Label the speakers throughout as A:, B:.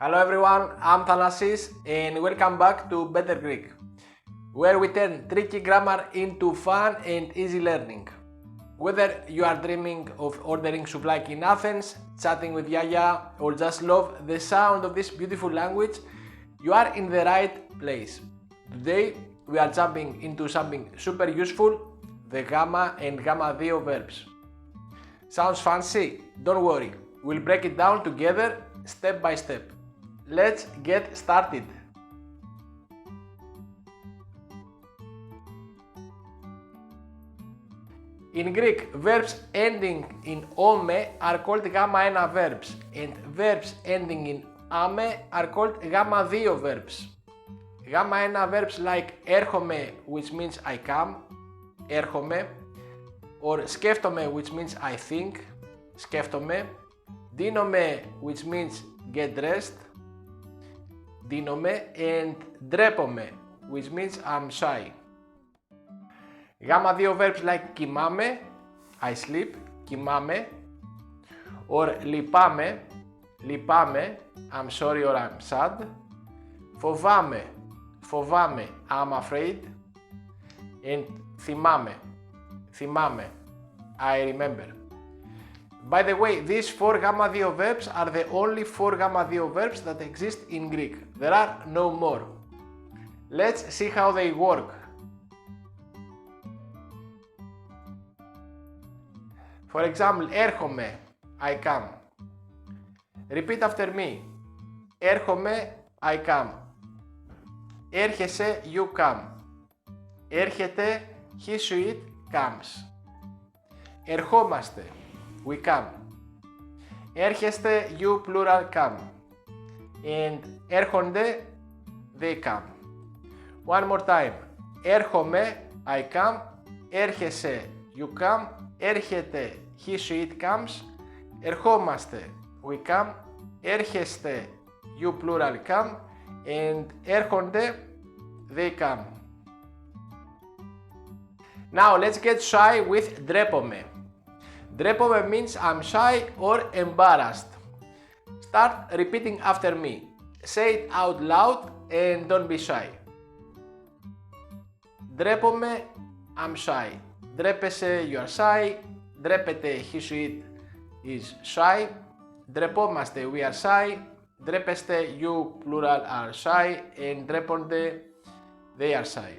A: Hello everyone, I'm Thanasis and welcome back to Better Greek, where we turn tricky grammar into fun and easy learning. Whether you are dreaming of ordering souvlaki in Athens, chatting with Yaya, or just love the sound of this beautiful language, you are in the right place. Today we are jumping into something super useful, the gamma and gamma 2 verbs. Sounds fancy? Don't worry, we'll break it down together step by step. Let's get started. In Greek, verbs ending in ome are called gamma 1 verbs and verbs ending in ame are called gamma 2 verbs. Gamma 1 verbs like έρχομαι, which means I come, έρχομαι, or σκέφτομαι, which means I think, σκέφτομαι, δίνομαι, which means get dressed, δίνομαι, and ντρέπομαι, which means I'm shy. Gamma 2 verbs like κοιμάμαι, I sleep, κοιμάμαι, or λυπάμαι, λυπάμαι, I'm sorry or I'm sad, φοβάμαι, φοβάμαι, I'm afraid, and θυμάμαι, θυμάμαι, I remember. By the way, these 4 gamma 2 verbs are the only 4 gamma 2 verbs that exist in Greek. There are no more. Let's see how they work. For example, έρχομαι, I come. Repeat after me. Έρχομαι, I come. Έρχεσαι, you come. Έρχεται, he, she, it comes. Ερχόμαστε, we come. Έρχεστε, you plural come. And έρχονται, they come. One more time. Έρχομαι, I come. Έρχεσαι, you come. Έρχεται, he, she, it comes. Ερχόμαστε, we come. Έρχεστε, you plural come. And έρχονται, they come. Now let's get shy with ντρέπομαι. Ντρέπομαι means I'm shy or embarrassed. Start repeating after me. Say it out loud and don't be shy. Ντρέπομαι, I'm shy. Ντρέπεσαι, you are shy. Ντρέπεται, he, she, it is shy. Ντρεπόμαστε, we are shy. Ντρέπεστε, you plural are shy. And ντρέπονται, they are shy.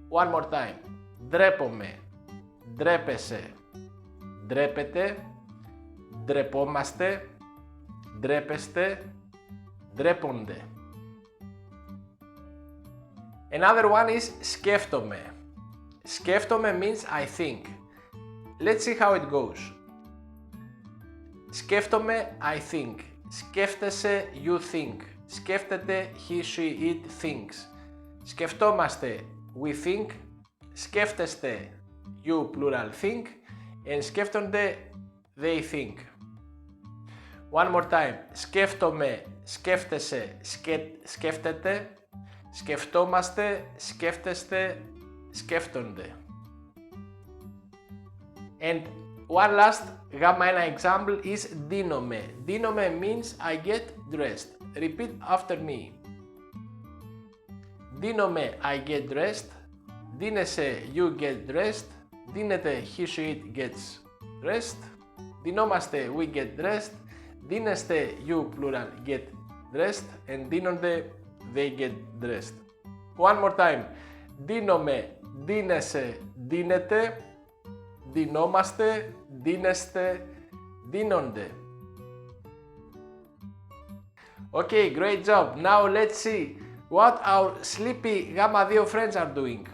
A: One more time. Ντρέπομαι, ντρέπεσαι, ντρέπετε, ντρεπόμαστε, ντρέπεστε, ντρέπονται. Another one is σκέφτομαι. Σκέφτομαι means I think. Let's see how it goes. Σκέφτομαι, I think. Σκέφτεσαι, you think. Σκέφτεται, he, she, it thinks. Σκεφτόμαστε, we think. Σκέφτεστε, you plural think. And σκέφτονται, they think. One more time. Σκέφτομαι, σκέφτεσαι, σκέφτεται. Σκεφτόμαστε, σκέφτεστε, σκέφτονται. And one last gamma 1 example is δίνομαι. Δίνομαι means I get dressed. Repeat after me. δίνομαι, I get dressed. Δίνεσαι, you get dressed. Δίνεται, he, she, it gets dressed. Δινόμαστε, we get dressed. Δίνεστε, you plural get dressed. And δίνονται, they get dressed. One more time. Δίνομαι, δίνεσαι, δίνεται. Δινόμαστε, δίνεστε, δίνονται. Okay, great job. Now let's see what our sleepy gamma 2 friends are doing.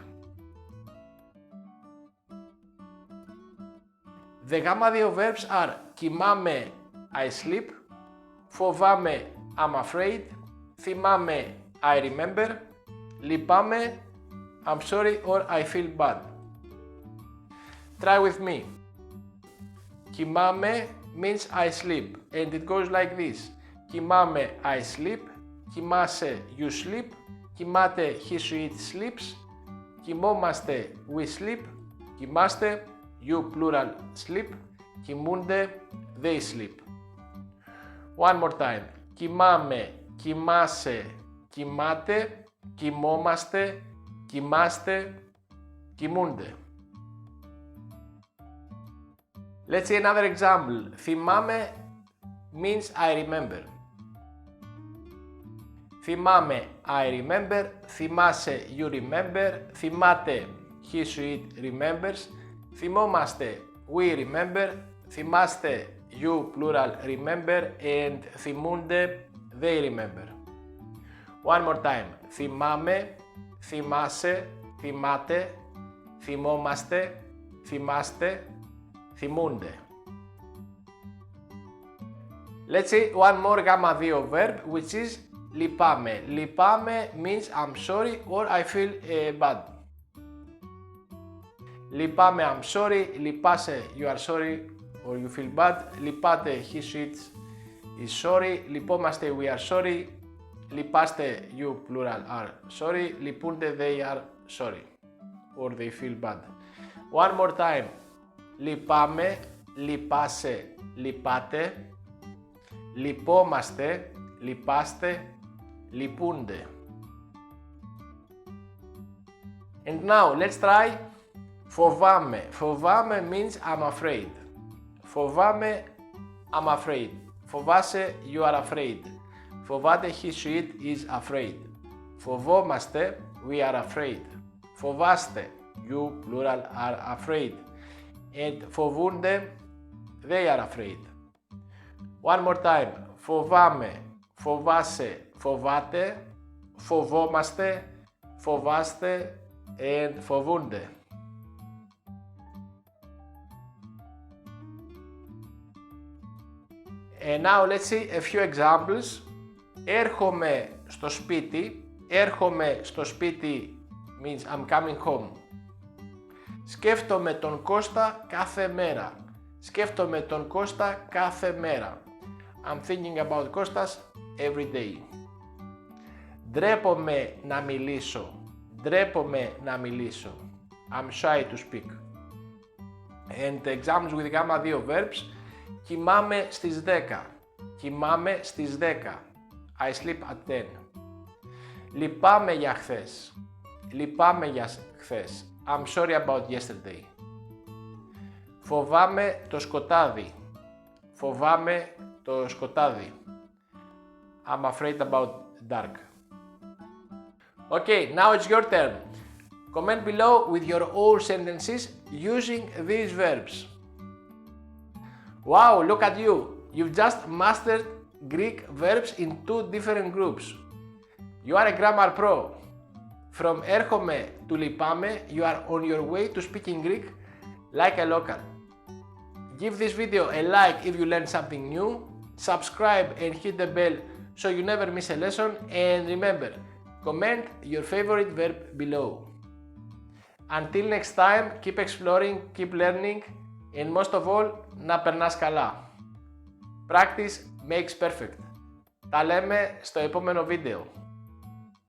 A: The gamma 2 verbs are κοιμάμαι, I sleep, φοβάμαι, I'm afraid, θυμάμαι, I remember, λυπάμαι, I'm sorry or I feel bad. Try with me. κοιμάμαι means I sleep and it goes like this. κοιμάμαι, I sleep, κοιμάσαι, you sleep, κοιμάται, he, she, it sleeps, κοιμόμαστε, we sleep, κοιμάστε, you plural sleep, κοιμούνται, they sleep. One more time. κοιμάμαι, κοιμάσαι, κοιμάται, κοιμόμαστε, κοιμάστε, κοιμούνται. Let's see another example. Θυμάμαι means I remember. Θυμάμαι, I remember. Θυμάσαι, you remember. Θυμάται, he, she, it remembers. Θυμόμαστε, we remember. Θυμάστε, you, plural, remember. And θυμούνται, they remember. One more time. Θυμάμαι, θυμάσαι, θυμάται, θυμόμαστε, θυμάστε, θυμούνται. Let's see one more γάμα 2 verb, which is λυπάμαι. Λυπάμαι means I'm sorry or I feel bad. Λυπάμαι, I'm sorry. Λυπάσαι, you are sorry or you feel bad. Λυπάται, he, she, it is sorry. Λυπόμαστε, we are sorry. Λυπάστε, you, plural, are sorry. Λυπούνται, they are sorry or they feel bad. One more time. Λυπάμαι, λυπάσαι, λυπάτε. Λυπόμαστε, λυπάστε, λυπούνται. And now let's try φοβάμαι. Φοβάμαι means I'm afraid. Φοβάμαι, I'm afraid. Φοβάσαι, you are afraid. Φοβάται, he, she, it is afraid. Φοβόμαστε, we are afraid. Φοβάστε, you, plural, are afraid. And φοβούνται, they are afraid. One more time. Φοβάμαι, φοβάσαι, φοβάται, φοβόμαστε, φοβάστε, and φοβούνται. And now let's see a few examples. Έρχομαι στο σπίτι. Έρχομαι στο σπίτι means I'm coming home. Σκέφτομαι τον Κώστα κάθε μέρα. Σκέφτομαι τον Κώστα κάθε μέρα. I'm thinking about Kostas every day. Ντρέπομαι να μιλήσω. Ντρέπομαι να μιλήσω. I'm shy to speak. And examples with γάμα 2 verbs. Κοιμάμαι στις 10. Κοιμάμαι στις 10. I sleep at 10. Λυπάμαι για χθες. Λυπάμαι για χθες. I'm sorry about yesterday. Φοβάμαι το σκοτάδι. Φοβάμαι το σκοτάδι. I'm afraid about dark. Okay, now it's your turn. Comment below with your own sentences using these verbs. Wow, look at you. You've just mastered Greek verbs in 2 different groups. You are a grammar pro. From έρχομαι to λυπάμαι, you are on your way to speaking Greek like a local. Give this video a like if you learned something new, subscribe and hit the bell so you never miss a lesson, and remember, comment your favorite verb below. Until next time, keep exploring, keep learning, and most of all, να περνάς καλά. Practice makes perfect. Τα λέμε στο επόμενο βίντεο.